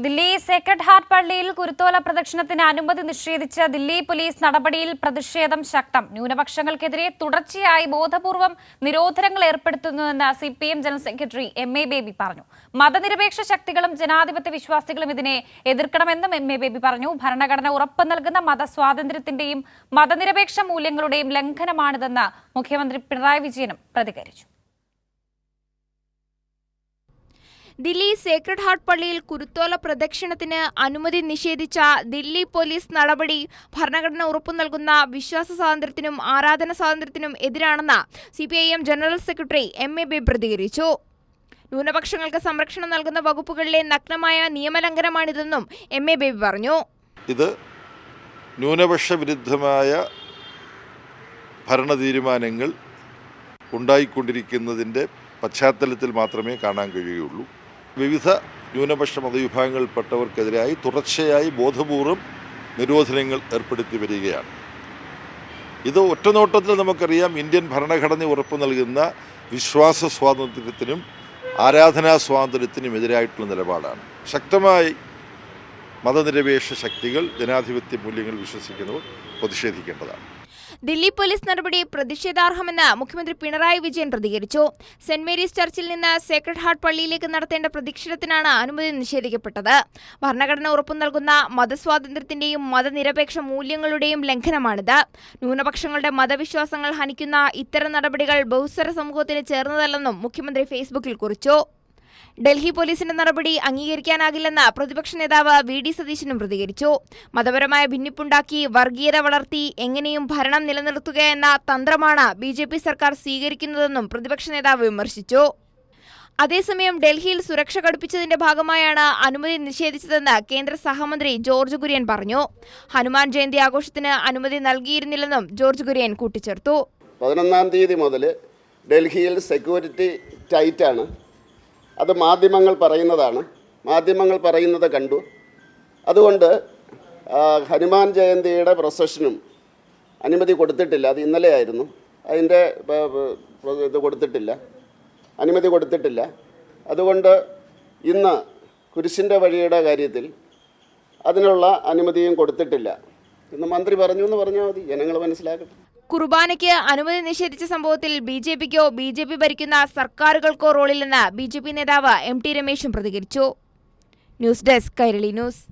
Delhi Sacred heart പള്ളിയിൽ കുരുത്തോല പ്രദക്ഷിണത്തിന് അനുമതി നിഷേധിച്ച ദില്ലി പോലീസ് നടപടിയിൽ പ്രതിഷേധം ശക്തം. ന്യൂനപക്ഷങ്ങൾക്കെതിരെ തുടർച്ചയായി ബോധപൂർവം നിരോധനങ്ങൾ ഏർപ്പെടുത്തുന്നുവെന്ന് CPM general secretary M A. Baby പറഞ്ഞു. മതനിരപേക്ഷ ശക്തികളും ജനാധിപത്യ വിശ്വാസികളും ഇതിനെ എതിർക്കണമെന്നും എം.എ. ബേബി പറഞ്ഞു. ഭരണഘടന ഉറപ്പു നൽകുന്ന മതസ്വാതന്ത്ര്യത്തിന്റെയും മതനിരപേക്ഷ മൂല്യങ്ങളുടെയും ലംഘനമാണിതെന്ന് മുഖ്യമന്ത്രി പിണറായി വിജയനും പ്രതികരിച്ചു. ദില്ലി സേക്രഡ് ഹാർട്ട് പള്ളിയിൽ കുരുത്തോല പ്രദക്ഷിണത്തിന് അനുമതി നിഷേധിച്ച ദില്ലി പോലീസ് നടപടി ഭരണഘടന ഉറപ്പു നൽകുന്ന വിശ്വാസ സ്വാതന്ത്ര്യത്തിനും ആരാധന സ്വാതന്ത്ര്യത്തിനും എതിരാണെന്ന് CPIM general secretary M A. Baby പ്രതികരിച്ചു. ന്യൂനപക്ഷങ്ങൾക്ക് സംരക്ഷണം നൽകുന്ന വകുപ്പുകളിലെ നഗ്നമായ നിയമലംഘനമാണിതെന്നും എം.എ. ബേബി പറഞ്ഞു. ഇത് ന്യൂനപക്ഷ വിരുദ്ധമായ ഭരണ തീരുമാനങ്ങൾ ഉണ്ടായിക്കൊണ്ടിരിക്കുന്നതിൻ്റെ പശ്ചാത്തലത്തിൽ മാത്രമേ കാണാൻ കഴിയുകയുള്ളൂ. വിവിധ ന്യൂനപക്ഷ മതവിഭാഗങ്ങളിൽപ്പെട്ടവർക്കെതിരായി തുടർച്ചയായി ബോധപൂർവം നിരോധനങ്ങൾ ഏർപ്പെടുത്തി വരികയാണ്. ഇത് ഒറ്റനോട്ടത്തിൽ നമുക്കറിയാം ഇന്ത്യൻ ഭരണഘടന ഉറപ്പു നൽകുന്ന വിശ്വാസ സ്വാതന്ത്ര്യത്തിനും ആരാധനാ സ്വാതന്ത്ര്യത്തിനും എതിരായിട്ടുള്ള നിലപാടാണ്. ശക്തമായി മതനിരപേക്ഷ ശക്തികൾ, ജനാധിപത്യ മൂല്യങ്ങൾ വിശ്വസിക്കുന്നവർ പ്രതിഷേധിക്കേണ്ടതാണ്. ദില്ലി പോലീസ് നടപടി പ്രതിഷേധാർഹമെന്ന് മുഖ്യമന്ത്രി പിണറായി വിജയൻ പ്രതികരിച്ചു. സെന്റ് മേരീസ് ചർച്ചിൽ നിന്ന് സേക്രഡ് ഹാർട്ട് പള്ളിയിലേക്ക് നടത്തേണ്ട പ്രദക്ഷിണത്തിനാണ് അനുമതി നിഷേധിക്കപ്പെട്ടത്. ഭരണഘടന ഉറപ്പു നൽകുന്ന മതസ്വാതന്ത്ര്യത്തിന്റെയും മതനിരപേക്ഷ മൂല്യങ്ങളുടെയും ലംഘനമാണിത്. ന്യൂനപക്ഷങ്ങളുടെ മതവിശ്വാസങ്ങൾ ഹനിക്കുന്ന ഇത്തരം നടപടികൾ ബഹുസ്വര സമൂഹത്തിന് ചേർന്നതല്ലെന്നും മുഖ്യമന്ത്രി ഫേസ്ബുക്കിൽ കുറിച്ചു. ഡൽഹി പോലീസിന്റെ നടപടി അംഗീകരിക്കാനാകില്ലെന്ന് പ്രതിപക്ഷ നേതാവ് വി.ഡി. സതീശനും പ്രതികരിച്ചു. മതപരമായ ഭിന്നിപ്പുണ്ടാക്കി വർഗീയത വളർത്തി എങ്ങനെയും ഭരണം നിലനിർത്തുകയെന്ന തന്ത്രമാണ് ബി.ജെ.പി. സർക്കാർ സ്വീകരിക്കുന്നതെന്നും പ്രതിപക്ഷ നേതാവ് വിമർശിച്ചു. അതേസമയം ഡൽഹിയിൽ സുരക്ഷ കടുപ്പിച്ചതിന്റെ ഭാഗമായാണ് അനുമതി നിഷേധിച്ചതെന്ന് കേന്ദ്ര സഹമന്ത്രി ജോർജ് കുര്യൻ പറഞ്ഞു. ഹനുമാൻ ജയന്തി ആഘോഷത്തിന് അനുമതി നൽകിയിരുന്നില്ലെന്നും ജോർജ് കുര്യൻ കൂട്ടിച്ചേർത്തു. 11-ാം തീയതി മുതൽ ഡൽഹിയിൽ സെക്യൂരിറ്റി ടൈറ്റാണ്. അത് മാധ്യമങ്ങൾ പറയുന്നത് കണ്ടു. അതുകൊണ്ട് ഹനുമാൻ ജയന്തിയുടെ പ്രൊസഷനും അനുമതി കൊടുത്തിട്ടില്ല. അത് ഇന്നലെ ആയിരുന്നു. അതിൻ്റെ അനുമതി കൊടുത്തിട്ടില്ല. അതുകൊണ്ട് ഇന്ന് കുരിശിൻ്റെ വഴിയുടെ കാര്യത്തിൽ അതിനുള്ള അനുമതിയും കൊടുത്തിട്ടില്ല എന്ന് മന്ത്രി പറഞ്ഞു എന്ന് പറഞ്ഞാൽ മതി, ജനങ്ങൾ മനസ്സിലാക്കട്ടെ. കുർബാനയ്ക്ക് അനുമതി നിഷേധിച്ച സംഭവത്തിൽ ബി.ജെ.പിക്കോ ബി.ജെ.പി. ഭരിക്കുന്ന സർക്കാരുകൾക്കോ റോളില്ലെന്ന് ബി.ജെ.പി. നേതാവ് എം.ടി. രമേശും പ്രതികരിച്ചു. News desk Kairali news.